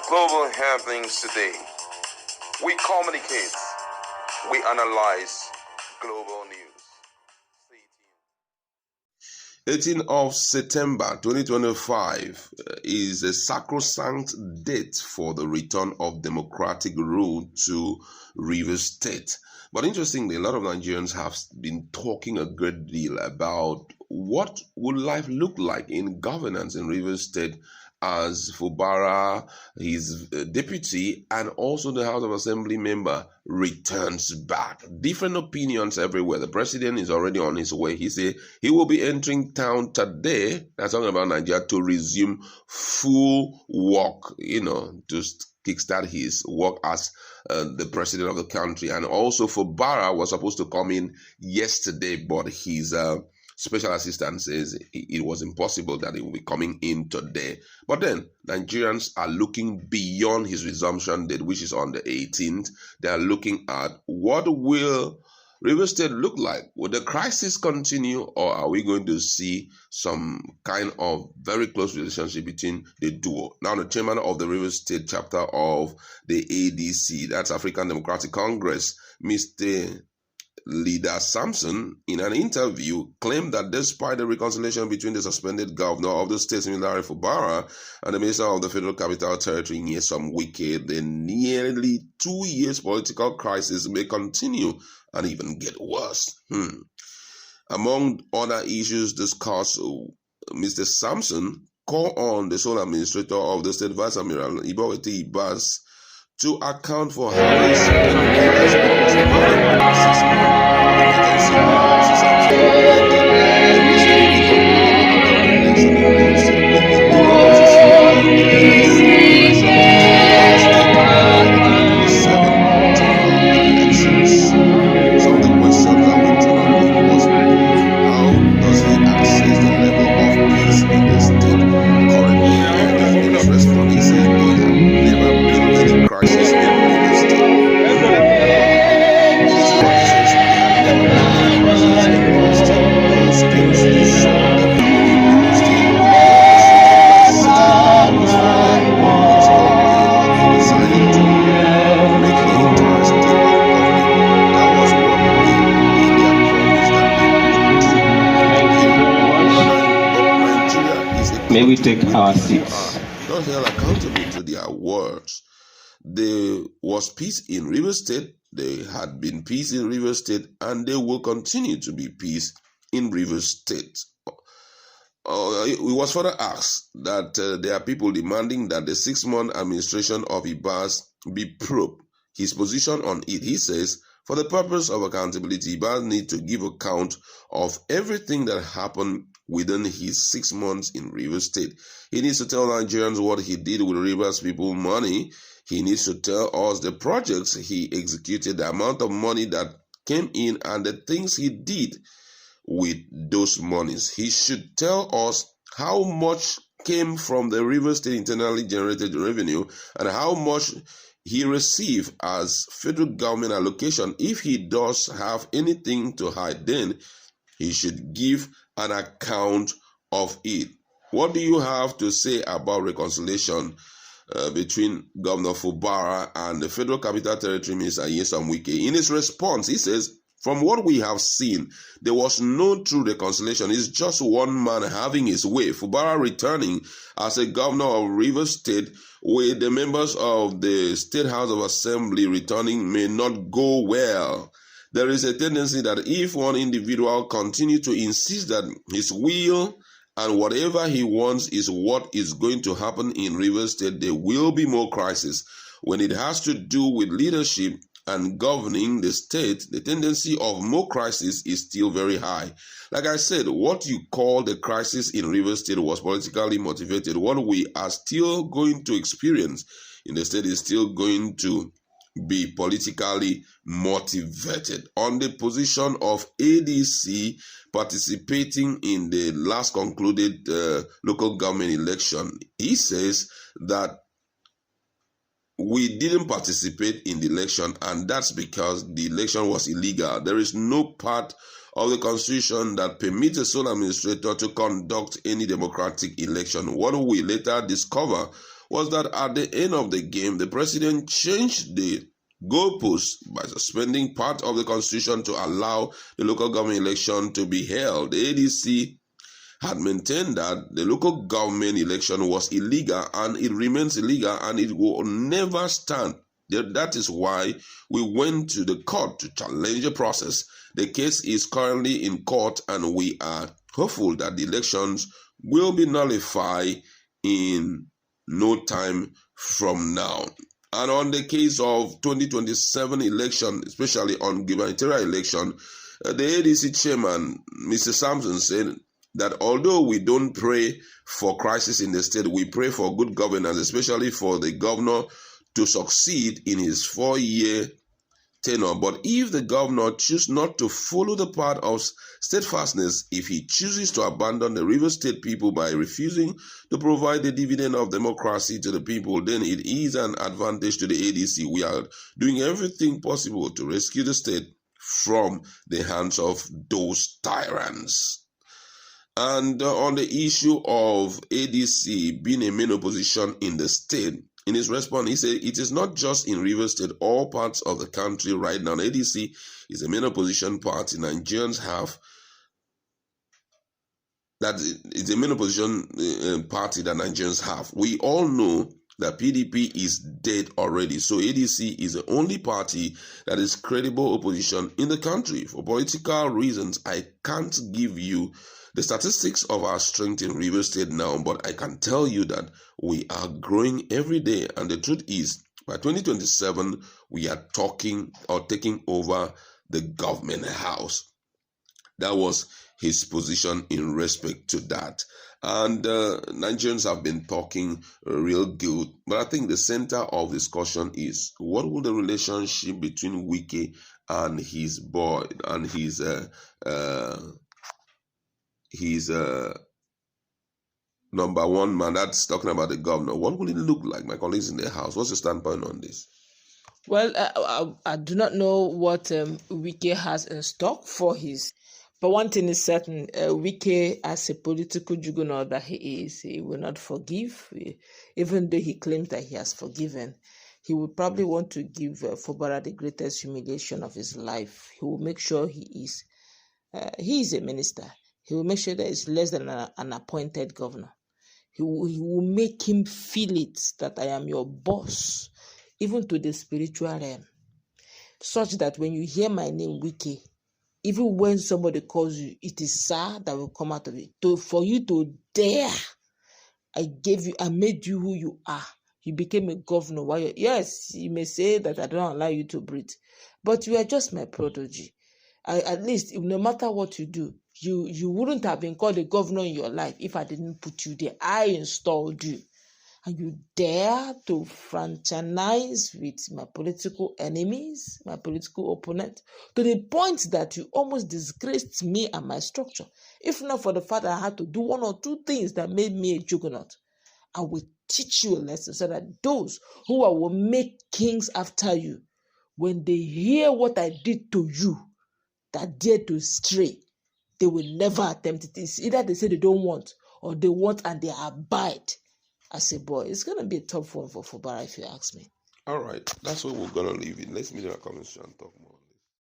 global happenings today. We communicate, we analyze global news. Stay tuned. 18th of September 2025 is a sacrosanct date for the return of democratic rule to Rivers State. But interestingly, a lot of Nigerians have been talking a great deal about what would life look like in governance in Rivers State as Fubara, his deputy, and also the House of Assembly member returns back. Different opinions everywhere. The president is already on his way. He said he will be entering town today, that's talking about Nigeria, to resume full work, to kickstart his work as the president of the country. And also Fubara was supposed to come in yesterday, but his special assistant says it was impossible that he will be coming in today. But then Nigerians are looking beyond his resumption date, which is on the 18th. They are looking at what will Rivers State look like. Will the crisis continue, or are we going to see some kind of very close relationship between the duo? Now, the chairman of the Rivers State chapter of the ADC, that's African Democratic Congress, Mr. Leader Samson, in an interview, claimed that despite the reconciliation between the suspended governor of the state, Fubara Reinstatment, and the minister of the Federal Capital Territory, Nyesom Wike, the nearly 2 years political crisis may continue and even get worse. Among other issues discussed, Mr. Samson called on the sole administrator of the state, Vice Admiral Ibawete Ibas, to account for how May we take our seats. Not held accountable to their words. There was peace in Rivers State, there had been peace in Rivers State, and there will continue to be peace in Rivers State. It was further asked that there are people demanding that the 6-month administration of Ibas be probed. His position on it, he says, for the purpose of accountability, Ibas needs to give account of everything that happened within his 6 months in Rivers State. He needs to tell Nigerians what he did with Rivers people money. He needs to tell us the projects he executed, the amount of money that came in, and the things he did with those monies. He should tell us how much came from the Rivers State internally generated revenue and how much he received as federal government allocation. If he does have anything to hide, then he should give an account of it. What do you have to say about reconciliation between Governor Fubara and the Federal Capital Territory Minister Nyesom Wike? In his response, he says, from what we have seen, there was no true reconciliation. It's just one man having his way. Fubara returning as a governor of Rivers State, with the members of the State House of Assembly returning, may not go well. There is a tendency that if one individual continues to insist that his will and whatever he wants is what is going to happen in Rivers State, there will be more crisis. When it has to do with leadership and governing the state, the tendency of more crisis is still very high. Like I said, what you call the crisis in Rivers State was politically motivated. What we are still going to experience in the state is still going to be politically motivated. On the position of ADC participating in the last concluded local government election, he says that we didn't participate in the election, and that's because the election was illegal. There is no part of the constitution that permits a sole administrator to conduct any democratic election. What we later discover was that at the end of the game, the president changed the goalposts by suspending part of the constitution to allow the local government election to be held. The ADC had maintained that the local government election was illegal and it remains illegal and it will never stand. That is why we went to the court to challenge the process. The case is currently in court and we are hopeful that the elections will be nullified in no time from now. And on the case of 2027 election, especially on gubernatorial election, the ADC chairman, Mr. Sampson, said that although we don't pray for crisis in the state, we pray for good governance, especially for the governor to succeed in his 4-year tenure. But if the governor chooses not to follow the path of steadfastness, if he chooses to abandon the River State people by refusing to provide the dividend of democracy to the people, then it is an advantage to the ADC. We are doing everything possible to rescue the state from the hands of those tyrants. And on the issue of ADC being a main opposition in the state, in his response, he said, it is not just in Rivers State, all parts of the country right now. ADC is a main opposition party Nigerians have. That is a main opposition party that Nigerians have. We all know that PDP is dead already. So ADC is the only party that is credible opposition in the country. For political reasons, I can't give you the statistics of our strength in Rivers State now, but I can tell you that we are growing every day. And the truth is, by 2027, we are talking or taking over the government house. That was his position in respect to that. And Nigerians have been talking real good. But I think the center of discussion is, what will the relationship between Wike and his boy and his number one man that's talking about the governor, what will it look like? My colleagues in the house, what's your standpoint on this? Well, I do not know what Wike has in stock for his, but one thing is certain, Wike, as a political juggernaut that he is, he will not forgive, even though he claims that he has forgiven. He would probably want to give Fubara the greatest humiliation of his life. He will make sure he is a minister. He will make sure that it's less than an appointed governor. He will make him feel it, that I am your boss, even to the spiritual realm, such that when you hear my name, Wike, even when somebody calls you, it is sir that will come out of it. For you to dare, I made you who you are. You became a governor. Yes, you may say that I don't allow you to breathe, but you are just my prodigy. At least, no matter what you do, you wouldn't have been called a governor in your life if I didn't put you there. I installed you. And you dare to fraternize with my political enemies, my political opponent, to the point that you almost disgraced me and my structure. If not for the fact that I had to do one or two things that made me a juggernaut, I will teach you a lesson so that those who will make kings after you, when they hear what I did to you, that dare to stray, they will never attempt it. It's either they say they don't want, or they want and they abide. As a boy, it's going to be a tough one for Fubara, if you ask me. All right, that's where we're going to leave it. Let's meet in the comments and talk more.